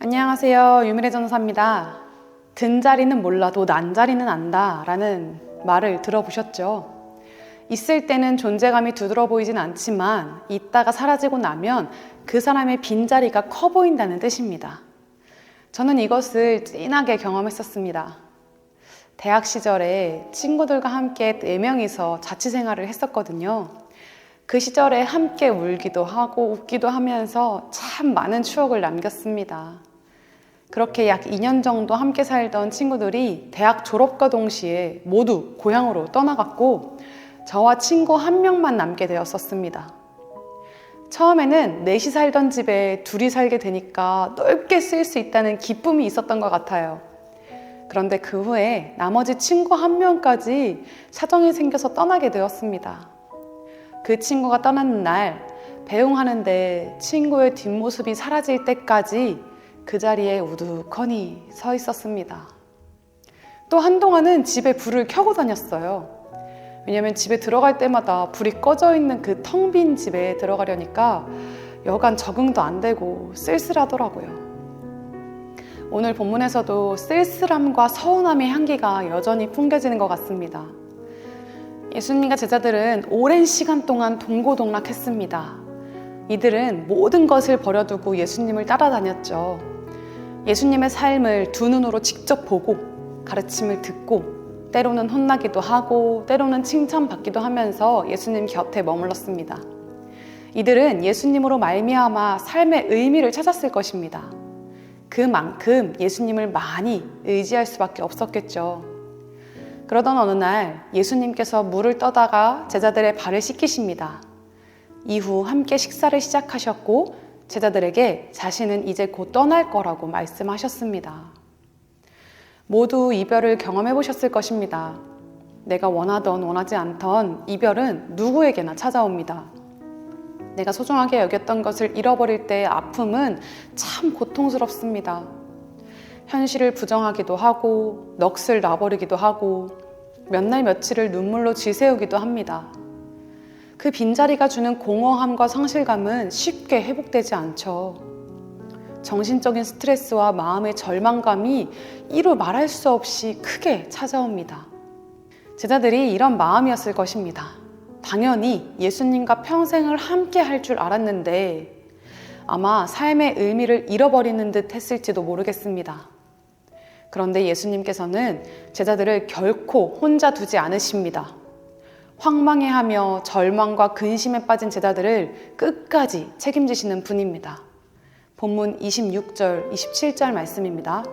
안녕하세요. 유미래 전사입니다. 든 자리는 몰라도 난 자리는 안다 라는 말을 들어보셨죠? 있을 때는 존재감이 두드러 보이진 않지만 있다가 사라지고 나면 그 사람의 빈자리가 커 보인다는 뜻입니다. 저는 이것을 진하게 경험했었습니다. 대학 시절에 친구들과 함께 4명이서 자취생활을 했었거든요. 그 시절에 함께 울기도 하고 웃기도 하면서 참 많은 추억을 남겼습니다. 그렇게 약 2년 정도 함께 살던 친구들이 대학 졸업과 동시에 모두 고향으로 떠나갔고 저와 친구 1명만 남게 되었었습니다. 처음에는 넷이 살던 집에 둘이 살게 되니까 넓게 쓸 수 있다는 기쁨이 있었던 것 같아요. 그런데 그 후에 나머지 친구 1명까지 사정이 생겨서 떠나게 되었습니다. 그 친구가 떠나는 날 배웅하는데 친구의 뒷모습이 사라질 때까지 그 자리에 우두커니 서 있었습니다. 또 한동안은 집에 불을 켜고 다녔어요. 왜냐면 집에 들어갈 때마다 불이 꺼져 있는 그 텅 빈 집에 들어가려니까 여간 적응도 안 되고 쓸쓸하더라고요. 오늘 본문에서도 쓸쓸함과 서운함의 향기가 여전히 풍겨지는 것 같습니다. 예수님과 제자들은 오랜 시간 동안 동고동락했습니다. 이들은 모든 것을 버려두고 예수님을 따라다녔죠. 예수님의 삶을 두 눈으로 직접 보고 가르침을 듣고 때로는 혼나기도 하고 때로는 칭찬받기도 하면서 예수님 곁에 머물렀습니다. 이들은 예수님으로 말미암아 삶의 의미를 찾았을 것입니다. 그만큼 예수님을 많이 의지할 수밖에 없었겠죠. 그러던 어느 날 예수님께서 물을 떠다가 제자들의 발을 씻기십니다. 이후 함께 식사를 시작하셨고 제자들에게 자신은 이제 곧 떠날 거라고 말씀하셨습니다. 모두 이별을 경험해 보셨을 것입니다. 내가 원하던 원하지 않던 이별은 누구에게나 찾아옵니다. 내가 소중하게 여겼던 것을 잃어버릴 때의 아픔은 참 고통스럽습니다. 현실을 부정하기도 하고 넋을 놔버리기도 하고 몇 날 며칠을 눈물로 지새우기도 합니다. 그 빈자리가 주는 공허함과 상실감은 쉽게 회복되지 않죠. 정신적인 스트레스와 마음의 절망감이 이루 말할 수 없이 크게 찾아옵니다. 제자들이 이런 마음이었을 것입니다. 당연히 예수님과 평생을 함께 할 줄 알았는데 아마 삶의 의미를 잃어버리는 듯 했을지도 모르겠습니다. 그런데 예수님께서는 제자들을 결코 혼자 두지 않으십니다. 황망해하며 절망과 근심에 빠진 제자들을 끝까지 책임지시는 분입니다. 본문 26절, 27절 말씀입니다.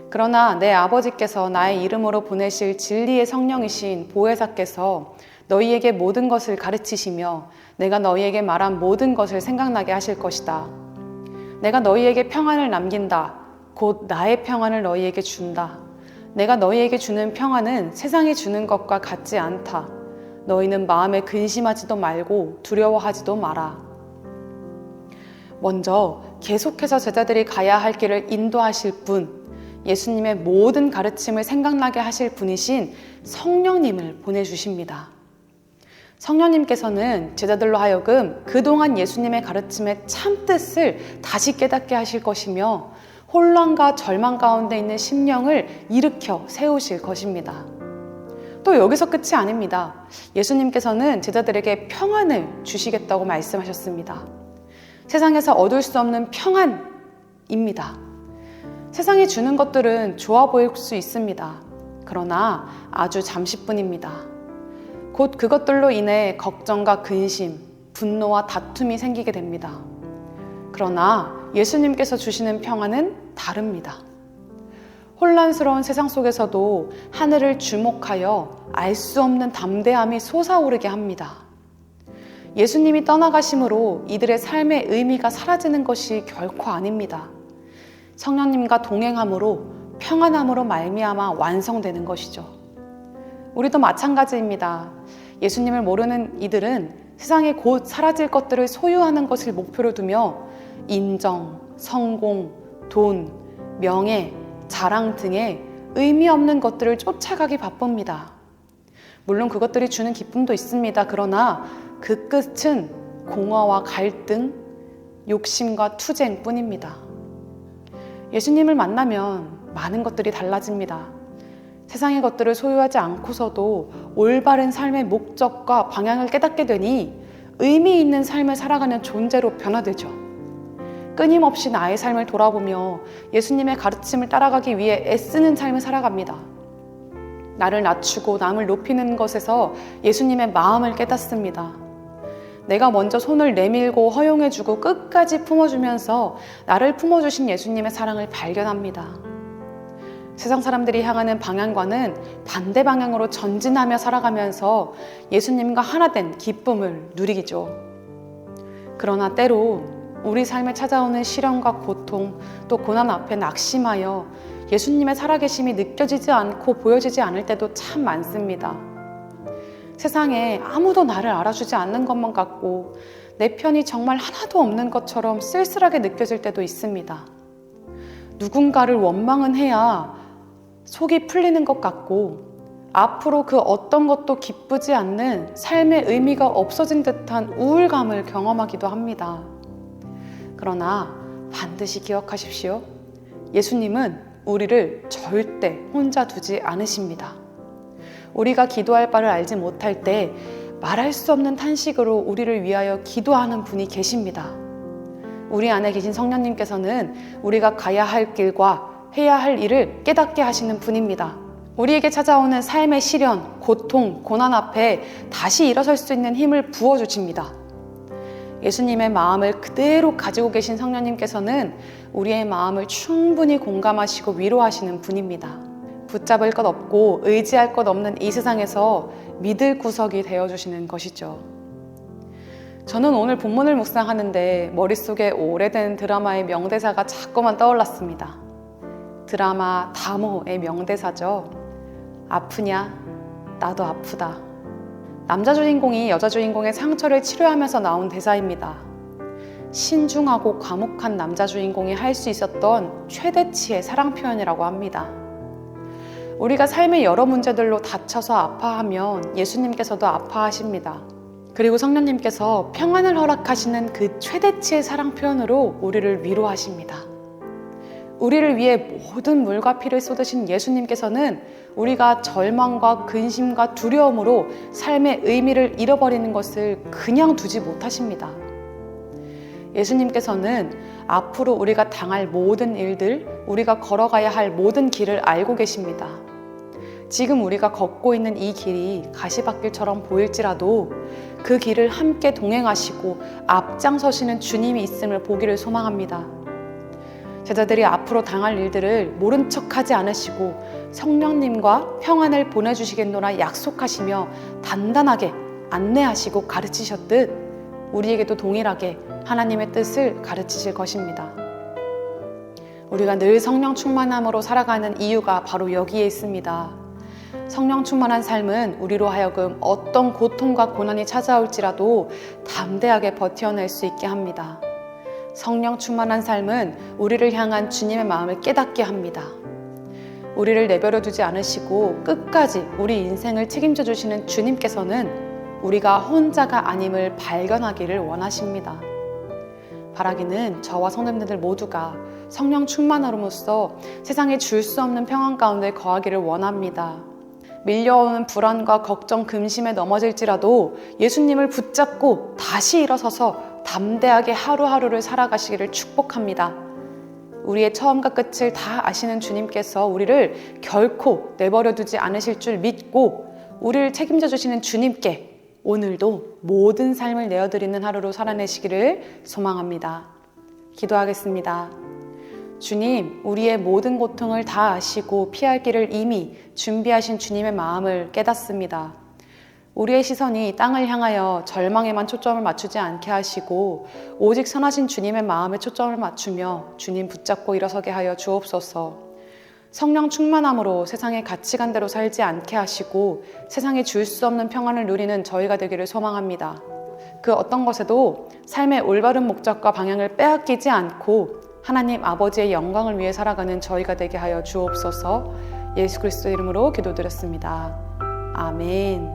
그러나 내 아버지께서 나의 이름으로 보내실 진리의 성령이신 보혜사께서 너희에게 모든 것을 가르치시며 내가 너희에게 말한 모든 것을 생각나게 하실 것이다. 내가 너희에게 평안을 남긴다. 곧 나의 평안을 너희에게 준다. 내가 너희에게 주는 평안은 세상이 주는 것과 같지 않다. 너희는 마음에 근심하지도 말고 두려워하지도 마라. 먼저 계속해서 제자들이 가야 할 길을 인도하실 분, 예수님의 모든 가르침을 생각나게 하실 분이신 성령님을 보내주십니다. 성령님께서는 제자들로 하여금 그동안 예수님의 가르침의 참뜻을 다시 깨닫게 하실 것이며 혼란과 절망 가운데 있는 심령을 일으켜 세우실 것입니다. 또 여기서 끝이 아닙니다. 예수님께서는 제자들에게 평안을 주시겠다고 말씀하셨습니다. 세상에서 얻을 수 없는 평안입니다. 세상이 주는 것들은 좋아 보일 수 있습니다. 그러나 아주 잠시뿐입니다. 곧 그것들로 인해 걱정과 근심, 분노와 다툼이 생기게 됩니다. 그러나 예수님께서 주시는 평안은 다릅니다. 혼란스러운 세상 속에서도 하늘을 주목하여 알 수 없는 담대함이 솟아오르게 합니다. 예수님이 떠나가심으로 이들의 삶의 의미가 사라지는 것이 결코 아닙니다. 성령님과 동행함으로 평안함으로 말미암아 완성되는 것이죠. 우리도 마찬가지입니다. 예수님을 모르는 이들은 세상에 곧 사라질 것들을 소유하는 것을 목표로 두며 인정, 성공, 돈, 명예, 자랑 등의 의미 없는 것들을 쫓아가기 바쁩니다. 물론 그것들이 주는 기쁨도 있습니다. 그러나 그 끝은 공허와 갈등, 욕심과 투쟁뿐입니다. 예수님을 만나면 많은 것들이 달라집니다. 세상의 것들을 소유하지 않고서도 올바른 삶의 목적과 방향을 깨닫게 되니 의미 있는 삶을 살아가는 존재로 변화되죠. 끊임없이 나의 삶을 돌아보며 예수님의 가르침을 따라가기 위해 애쓰는 삶을 살아갑니다. 나를 낮추고 남을 높이는 것에서 예수님의 마음을 깨닫습니다. 내가 먼저 손을 내밀고 허용해주고 끝까지 품어주면서 나를 품어주신 예수님의 사랑을 발견합니다. 세상 사람들이 향하는 방향과는 반대 방향으로 전진하며 살아가면서 예수님과 하나 된 기쁨을 누리기죠. 그러나 때로 우리 삶에 찾아오는 시련과 고통 또 고난 앞에 낙심하여 예수님의 살아계심이 느껴지지 않고 보여지지 않을 때도 참 많습니다. 세상에 아무도 나를 알아주지 않는 것만 같고 내 편이 정말 하나도 없는 것처럼 쓸쓸하게 느껴질 때도 있습니다. 누군가를 원망은 해야 속이 풀리는 것 같고 앞으로 그 어떤 것도 기쁘지 않는 삶의 의미가 없어진 듯한 우울감을 경험하기도 합니다. 그러나 반드시 기억하십시오. 예수님은 우리를 절대 혼자 두지 않으십니다. 우리가 기도할 바를 알지 못할 때 말할 수 없는 탄식으로 우리를 위하여 기도하는 분이 계십니다. 우리 안에 계신 성령님께서는 우리가 가야 할 길과 해야 할 일을 깨닫게 하시는 분입니다. 우리에게 찾아오는 삶의 시련, 고통, 고난 앞에 다시 일어설 수 있는 힘을 부어주십니다. 예수님의 마음을 그대로 가지고 계신 성령님께서는 우리의 마음을 충분히 공감하시고 위로하시는 분입니다. 붙잡을 것 없고 의지할 것 없는 이 세상에서 믿을 구석이 되어주시는 것이죠. 저는 오늘 본문을 묵상하는데 머릿속에 오래된 드라마의 명대사가 자꾸만 떠올랐습니다. 드라마 다모의 명대사죠. 아프냐? 나도 아프다. 남자 주인공이 여자 주인공의 상처를 치료하면서 나온 대사입니다. 신중하고 과묵한 남자 주인공이 할 수 있었던 최대치의 사랑 표현이라고 합니다. 우리가 삶의 여러 문제들로 다쳐서 아파하면 예수님께서도 아파하십니다. 그리고 성령님께서 평안을 허락하시는 그 최대치의 사랑 표현으로 우리를 위로하십니다. 우리를 위해 모든 물과 피를 쏟으신 예수님께서는 우리가 절망과 근심과 두려움으로 삶의 의미를 잃어버리는 것을 그냥 두지 못하십니다. 예수님께서는 앞으로 우리가 당할 모든 일들, 우리가 걸어가야 할 모든 길을 알고 계십니다. 지금 우리가 걷고 있는 이 길이 가시밭길처럼 보일지라도 그 길을 함께 동행하시고 앞장서시는 주님이 있음을 보기를 소망합니다. 제자들이 앞으로 당할 일들을 모른 척하지 않으시고 성령님과 평안을 보내주시겠노라 약속하시며 단단하게 안내하시고 가르치셨듯 우리에게도 동일하게 하나님의 뜻을 가르치실 것입니다. 우리가 늘 성령 충만함으로 살아가는 이유가 바로 여기에 있습니다. 성령 충만한 삶은 우리로 하여금 어떤 고통과 고난이 찾아올지라도 담대하게 버텨낼 수 있게 합니다. 성령 충만한 삶은 우리를 향한 주님의 마음을 깨닫게 합니다. 우리를 내버려 두지 않으시고 끝까지 우리 인생을 책임져 주시는 주님께서는 우리가 혼자가 아님을 발견하기를 원하십니다. 바라기는 저와 성도님들 모두가 성령 충만함으로써 세상에 줄 수 없는 평안 가운데 거하기를 원합니다. 밀려오는 불안과 걱정, 근심에 넘어질지라도 예수님을 붙잡고 다시 일어서서 담대하게 하루하루를 살아가시기를 축복합니다. 우리의 처음과 끝을 다 아시는 주님께서 우리를 결코 내버려 두지 않으실 줄 믿고 우리를 책임져 주시는 주님께 오늘도 모든 삶을 내어드리는 하루로 살아내시기를 소망합니다. 기도하겠습니다. 주님, 우리의 모든 고통을 다 아시고 피할 길을 이미 준비하신 주님의 마음을 깨닫습니다. 우리의 시선이 땅을 향하여 절망에만 초점을 맞추지 않게 하시고 오직 선하신 주님의 마음에 초점을 맞추며 주님 붙잡고 일어서게 하여 주옵소서. 성령 충만함으로 세상의 가치관대로 살지 않게 하시고 세상에 줄 수 없는 평안을 누리는 저희가 되기를 소망합니다. 그 어떤 것에도 삶의 올바른 목적과 방향을 빼앗기지 않고 하나님 아버지의 영광을 위해 살아가는 저희가 되게 하여 주옵소서. 예수 그리스도 이름으로 기도드렸습니다. 아멘.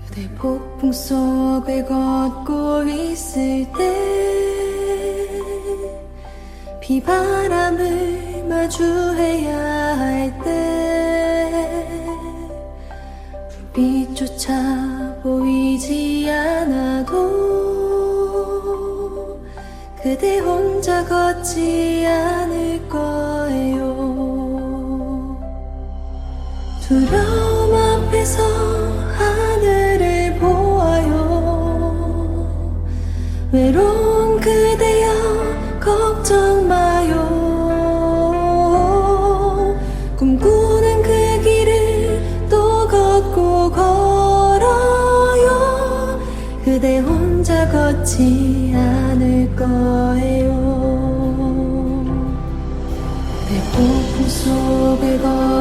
그대 폭풍 속을 걷고 있을 때 비바람을 마주해야 할 때 불빛조차 보이지 않아도 그대 혼자 걷지 않을 거예요. 두려움 앞에서 하늘을 보아요. 외로운 그대여 걱정 마요. 꿈꾸는 그 길을 또 걷고 걸어요. 그대 혼자 걷지 않을 거예요. 내 폭풍 속을 걸어